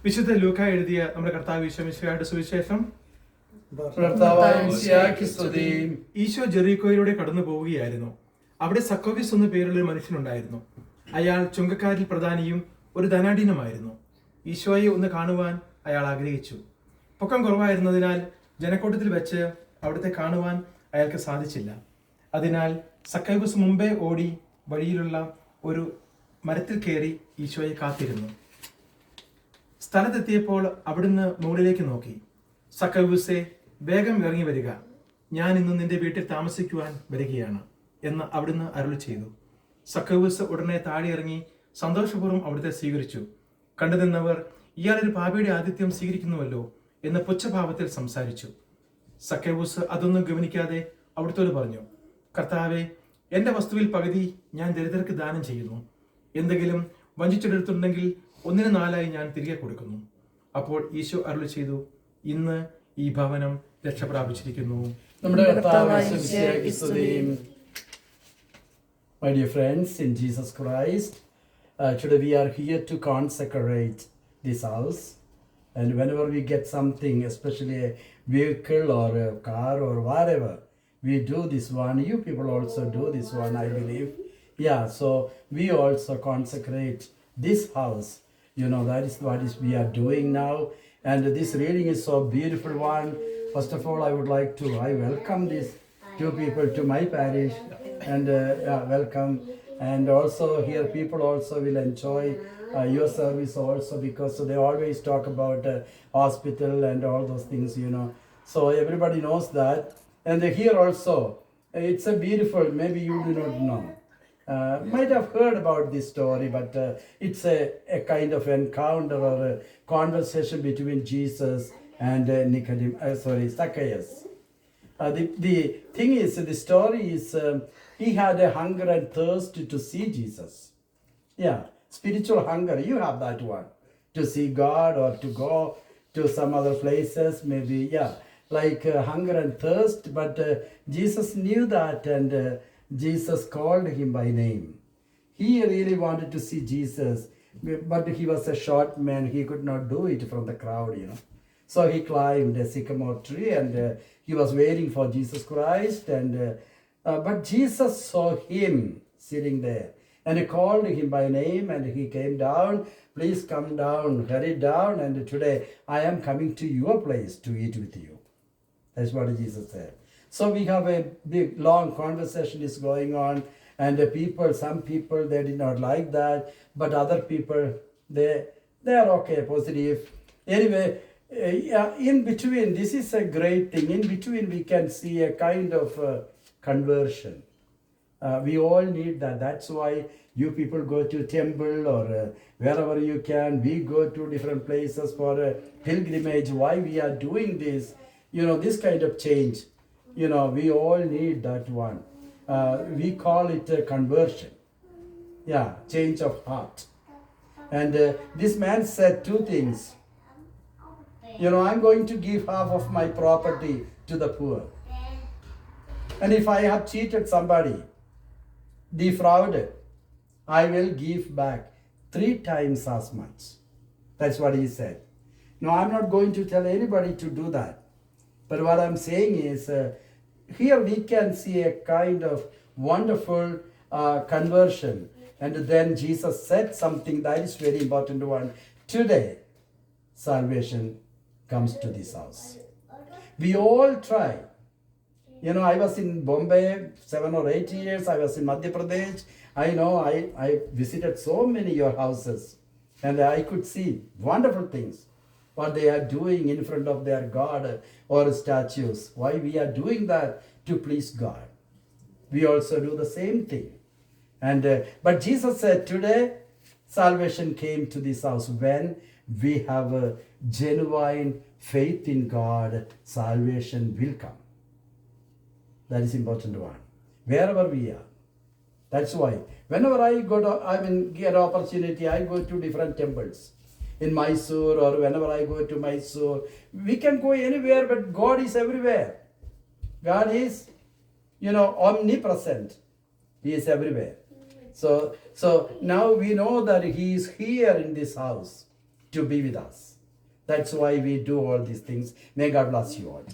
വിശുദ്ധ ലൂക്ക എഴുതിയ നമ്മുടെ കർത്താവ് ഈശോമിശിഹായുടെ സുവിശേഷം. ഈശോ ജെറീക്കോയിലൂടെ കടന്നു പോവുകയായിരുന്നു. അവിടെ സക്കോവിസ് എന്ന പേരുള്ള ഒരു മനുഷ്യനുണ്ടായിരുന്നു. അയാൾ ചുങ്കക്കാരിൽ പ്രധാനിയും ഒരു ധനാഢ്യനുമായിരുന്നു. ഈശോയെ ഒന്ന് കാണുവാൻ അയാൾ ആഗ്രഹിച്ചു. പൊക്കം കുറവായിരുന്നതിനാൽ ജനക്കൂട്ടത്തിൽ വെച്ച് അവിടുത്തെ കാണുവാൻ അയാൾക്ക് സാധിച്ചില്ല. അതിനാൽ സക്കോവിസ് മുമ്പേ ഓടി വഴിയിലുള്ള ഒരു മരത്തിൽ കയറി ഈശോയെ കാത്തിരുന്നു. സ്ഥലത്തെത്തിയപ്പോൾ അവിടുന്ന് മുകളിലേക്ക് നോക്കി. സക്കോവൂസേ, വേഗം ഇറങ്ങി വരിക, ഞാൻ ഇന്ന് നിന്റെ വീട്ടിൽ താമസിക്കുവാൻ വരികയാണ് എന്ന് അവിടുന്ന് അരുളി ചെയ്തു. സക്കോവൂസ് ഉടനെ താഴെ ഇറങ്ങി സന്തോഷപൂർവ്വം അവിടുത്തെ സ്വീകരിച്ചു. കണ്ടുനിന്നവർ ഇയാളൊരു പാപിയുടെ ആതിഥ്യം സ്വീകരിക്കുന്നുവല്ലോ എന്ന് പുച്ഛഭാവത്തിൽ സംസാരിച്ചു. സക്കോവൂസ് അതൊന്നും ഗവനിക്കാതെ അവിടുത്തോട് പറഞ്ഞു, കർത്താവേ, എന്റെ വസ്തുവിൽ പകുതി ഞാൻ ദരിദ്രർക്ക് ദാനം ചെയ്യുന്നു. എന്തെങ്കിലും വഞ്ചിച്ചെടുത്തിട്ടുണ്ടെങ്കിൽ 1/4 ഞാൻ തിരികെ കൊടുക്കുന്നു. അപ്പോൾ ഈശോ അരുളി ചെയ്തു, ഇന്ന് ഈ ഭവനം രക്ഷ പ്രാപിച്ചിരിക്കുന്നു. My dear friends in Jesus Christ, today we are here to consecrate this house, and whenever we get something, especially a vehicle or a car or whatever, we do this one. You people also do this one, I believe. Yeah, so we also consecrate this house. You know, that is what we are doing now. And this reading is so beautiful one. First of all, I welcome these two people to my parish. And welcome. And also here people also will enjoy your service also, because they always talk about hospital and all those things, you know. So everybody knows that. And here also, it's a beautiful, maybe you do not know. Might have heard about this story, but it's a kind of encounter or a conversation between Jesus and Zacchaeus. The thing is, the story is, he had a hunger and thirst to see Jesus. Yeah, spiritual hunger, you have that one. To see God or to go to some other places, maybe, yeah, like hunger and thirst. But Jesus knew that, and Jesus called him by name. He really wanted to see Jesus, but he was a short man. He could not do it from the crowd, you know. So he climbed a sycamore tree, and he was waiting for Jesus Christ. And but Jesus saw him sitting there, and he called him by name, and he came down. Please come down, hurry down, and today I am coming to your place to eat with you. That's what Jesus said. So we have a big, long conversation is going on, and some people, they did not like that, but other people, they are okay, positive. Anyway, in between, this is a great thing. In between, we can see a kind of conversion. We all need that. That's why you people go to temple or wherever you can. We go to different places for a pilgrimage. Why we are doing this? You know, this kind of change. You know, we all need that one. We call it a conversion. Yeah, change of heart. And this man said two things. You know, I'm going to give half of my property to the poor. And if I have cheated somebody, defrauded, I will give back 3 times as much. That's what he said. No, I'm not going to tell anybody to do that. But what I'm saying is, here we can see a kind of wonderful conversion. And then Jesus said something that is very important one. Today, salvation comes to this house. We all try. You know, I was in Bombay 7 or 8 years. I was in Madhya Pradesh. I know I visited so many your houses. And I could see wonderful things. What they are doing in front of their God or statues. Why we are doing that? To please God. We also do the same thing. And but Jesus said today salvation came to this house. When we have a genuine faith in God, salvation will come. That is important one. Wherever we are. That's why whenever I get opportunity, I go to different temples. In Mysore, or whenever I go to Mysore, we can go anywhere, but God is everywhere. God is, you know, omnipresent. He is everywhere. So now we know that He is here in this house. to be with us. That's why we do all these things. May God bless you all.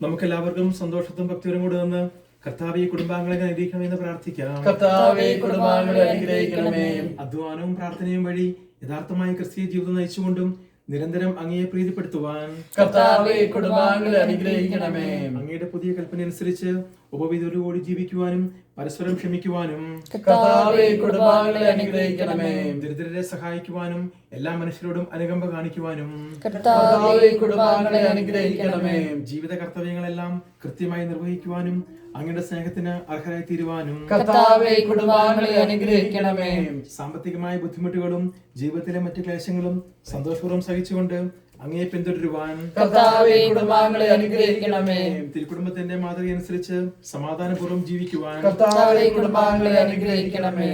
നമുക്കെല്ലാവർക്കും സന്തോഷത്തും ഭക്തിയോടും കൂടെ നിന്ന് കർത്താവെ കുടുംബാംഗങ്ങളെ അനുഗ്രഹിക്കണമെന്ന് പ്രാർത്ഥിക്കാം. കർത്താവേ കുടുംബാംഗങ്ങളെ അനുഗ്രഹിക്കണമേ. അധ്വാനവും പ്രാർത്ഥനയും വഴി യഥാർത്ഥമായ ക്രിസ്തീയ ജീവിതം നയിച്ചുകൊണ്ടും നിരന്തരം അങ്ങയെ പ്രീതിപ്പെടുത്തുവാൻ കർത്താവേ കുടുംബാംഗങ്ങളെ അനുഗ്രഹിക്കണമേ. അങ്ങയുടെ പുതിയ കൽപ്പന അനുസരിച്ച് ഉപവിധോടുകൂടി ജീവിക്കുവാനും പരസ്പരം ക്ഷമിക്കുവാനും കർത്താവേ കുടുംബാംഗങ്ങളെ അനുഗ്രഹിക്കണമേ. ദരിദ്രരെ സഹായിക്കുവാനും എല്ലാ മനുഷ്യരോടും അനുകമ്പ കാണിക്കുവാനും കർത്താവേ കുടുംബാംഗങ്ങളെ അനുഗ്രഹിക്കണമേ. ജീവിത കർത്തവ്യങ്ങളെല്ലാം കൃത്യമായി നിർവഹിക്കുവാനും അങ്ങയുടെ സ്നേഹത്തിന് അർഹരായി തീരുവാനും കർത്താവേ കുടുംബാംഗങ്ങളെ അനുഗ്രഹിക്കണമേ. സാമ്പത്തികമായ ബുദ്ധിമുട്ടുകളും ജീവിതത്തിലെ മറ്റു ക്ലേശങ്ങളും സന്തോഷപൂർവ്വം സഹിച്ചുകൊണ്ട് അങ്ങയെ പിന്തുടരുവാൻ കർത്താവേ കുടുംബാംഗങ്ങളെ അനുഗ്രഹിക്കണമേ. തിരുക്കുടുംബത്തിന്റെ മാതൃകയനുസരിച്ച് സമാധാനപൂർവ്വം ജീവിക്കുവാൻ കർത്താവേ കുടുംബാംഗങ്ങളെ അനുഗ്രഹിക്കണമേ.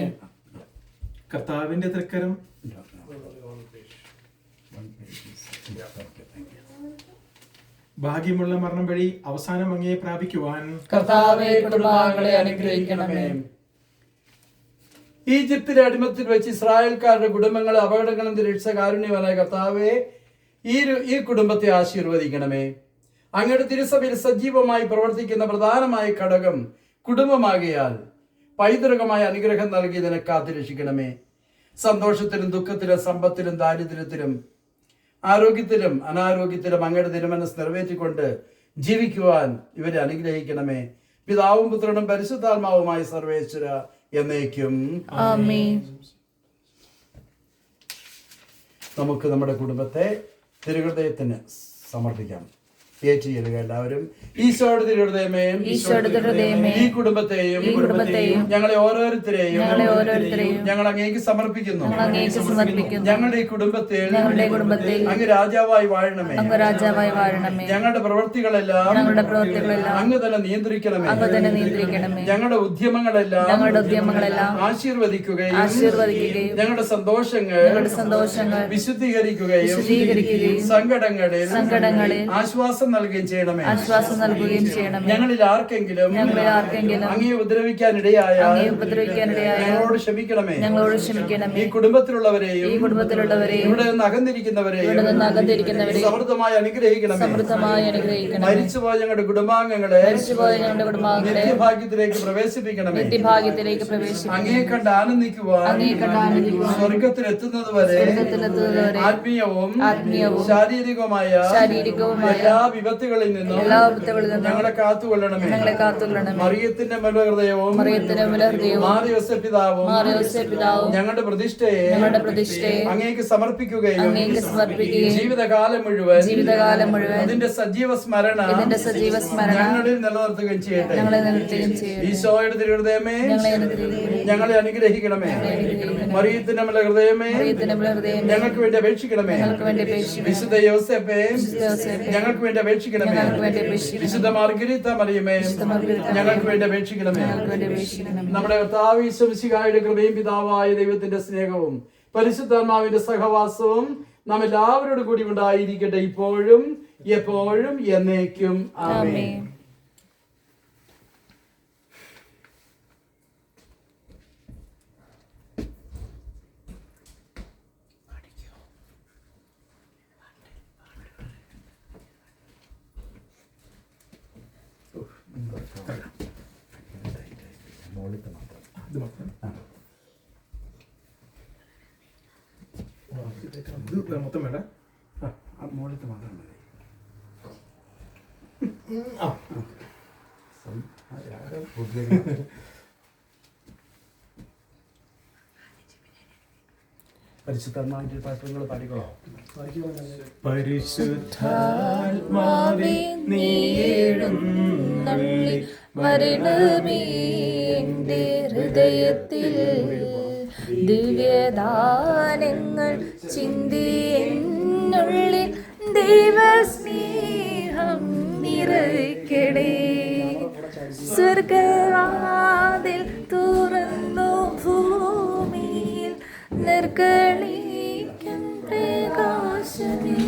കർത്താവിന്റെ തൃക്കരം ഭാഗ്യമുള്ള മരണം വഴി അവസാനം അങ്ങയെ പ്രാപിക്കുവാൻ കർത്താവേ കുടുംബാംഗങ്ങളെ അനുഗ്രഹിക്കണമേ. ഈജിപ്തിലെ അടിമത്തിൽ വെച്ച് ഇസ്രായേൽക്കാരുടെ കുടുംബങ്ങളെ അപകടങ്ങളിൽ നിന്ന് രക്ഷിച്ച കാരുണ്യവാനായ കർത്താവേ, ഈ കുടുംബത്തെ ആശീർവദിക്കണമേ. അങ്ങയുടെ തിരുസഭയിൽ സജീവമായി പ്രവർത്തിക്കുന്ന പ്രധാനമായ ഘടകം കുടുംബമാകിയാൽ പൈതൃകമായ അനുഗ്രഹം നൽകിയതിനെ കാത്തുരക്ഷിക്കണമേ. സന്തോഷത്തിലും ദുഃഖത്തിലും സമ്പത്തിലും ദാരിദ്ര്യത്തിലും ആരോഗ്യത്തിലും അനാരോഗ്യത്തിലും അങ്ങയുടെ തിരുമനസ് നിറവേറ്റിക്കൊണ്ട് ജീവിക്കുവാൻ ഇവരെ അനുഗ്രഹിക്കണമേ. പിതാവും പുത്രനും പരിശുദ്ധാത്മാവുമായ സർവേശ്വര എന്നേക്കും ആമേൻ. നമുക്ക് നമ്മുടെ കുടുംബത്തെ തിരുഹൃദയത്തിന് സമർപ്പിക്കാം. ഏറ്റുചൊല്ലുക എല്ലാവരും. ഈശോയുടെ തിരുഹൃദയമേ, ഈശോയുടെ തിരുഹൃദയമേ, ഈ കുടുംബത്തെയും ഞങ്ങളെ ഓരോരുത്തരെയും ഞങ്ങൾ അങ്ങേക്ക് സമർപ്പിക്കുന്നു. ഞങ്ങളുടെ ഈ കുടുംബത്തിൽ അങ്ങ് രാജാവായി വാഴണമേ. ഞങ്ങളുടെ പ്രവൃത്തികളെല്ലാം അങ്ങ് തന്നെ നിയന്ത്രിക്കണമേ. ഞങ്ങളുടെ ഉദ്യമങ്ങളെല്ലാം ആശീർവദിക്കുകയും ഞങ്ങളുടെ സന്തോഷങ്ങൾ വിശുദ്ധീകരിക്കുകയും സങ്കടങ്ങളിൽ ആശ്വാസം നൽകുകയും ചെയ്യണമേ. ഞങ്ങളിൽ ആർക്കെങ്കിലും അങ്ങയെ ഉപദ്രവിക്കാനിടയായ ഞങ്ങളോട് ക്ഷമിക്കണമേ. ഈ കുടുംബത്തിലുള്ളവരെയും ഇവിടെ നിന്ന് അകന്നിരിക്കുന്നവരെയും സമൃദ്ധമായി അനുഗ്രഹിക്കണമേ. മരിച്ചുപോയ ഞങ്ങളുടെ കുടുംബാംഗങ്ങളെ നിത്യഭാഗ്യത്തിലേക്ക് പ്രവേശിപ്പിക്കണമേ. അങ്ങയെ കണ്ട് ആനന്ദിക്കുവാൻ സ്വർഗത്തിലെത്തുന്നത് വരെ ആത്മീയവും ശാരീരികവുമായ എല്ലാ വിപത്തുകളിൽ നിന്നും ഞങ്ങളെ കാത്തുകൊള്ളണമേ. മറിയത്തിന്റെ മലഹൃദയവും പിതാവും ഞങ്ങളുടെ പ്രതിഷ്ഠയെ അങ്ങേക്ക് സമർപ്പിക്കുകയും ജീവിതകാലം മുഴുവൻ അതിന്റെ സജീവ സ്മരണ ഞങ്ങളിൽ നിലനിർത്തുകയും ചെയ്യട്ടെ. ഈശോയുടെ തിരുഹൃദയമേ, ഞങ്ങളെ അനുഗ്രഹിക്കണമേ. മറിയത്തിന്റെ മലഹൃദയമേ, ഞങ്ങൾക്ക് വേണ്ടി അപേക്ഷിക്കണമേ. വിശുദ്ധ യോസേപ്പേ, ഞങ്ങൾക്ക് വേണ്ടി അപേക്ഷിക്കണമേ. വിശുദ്ധ മാർഗരീത്ത മറിയമേ, ഞങ്ങൾക്ക് വേണ്ടി അപേക്ഷിക്കണമേ. നമ്മുടെ കർത്താവ് ഈശോ മിശിഹായുടെ കൃപയും പിതാവായ ദൈവത്തിന്റെ സ്നേഹവും പരിശുദ്ധാത്മാവിന്റെ സഹവാസവും നാം എല്ലാവരോടും കൂടി ഉണ്ടായിരിക്കട്ടെ, ഇപ്പോഴും എപ്പോഴും എന്നേക്കും. ആമേൻ. മൊത്തം വേണ്ട, മോളത്തെ മാത്രം മതി. പരിശുദ്ധാത്മാവിന്റെ പാട്ടുകൾ പാടിക്കോളോ. പരിശുദ്ധാത്മാവേ, നീ എഴുന്നള്ളി വരണമേ എൻ്റെ ഹൃദയത്തിൽ. ദിവ്യദാനങ്ങൾ ചിന്തി എന്നുള്ളിൽ ദൈവസ്നേഹം നിറയ്ക്കണേ. സ്വർഗവാതിൽ തുറന്നു ഭൂമിയിൽ നിർഗളിക്കും പ്രകാശമേ.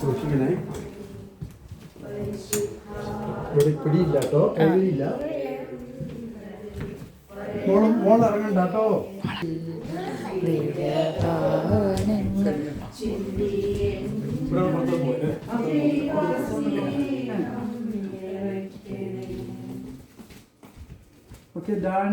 സൂക്ഷിക്കണേ. പിടിയില്ല കേട്ടോ, കഴിയില്ല. മോൾ ഇറങ്ങണ്ട കേട്ടോ. Okay, done.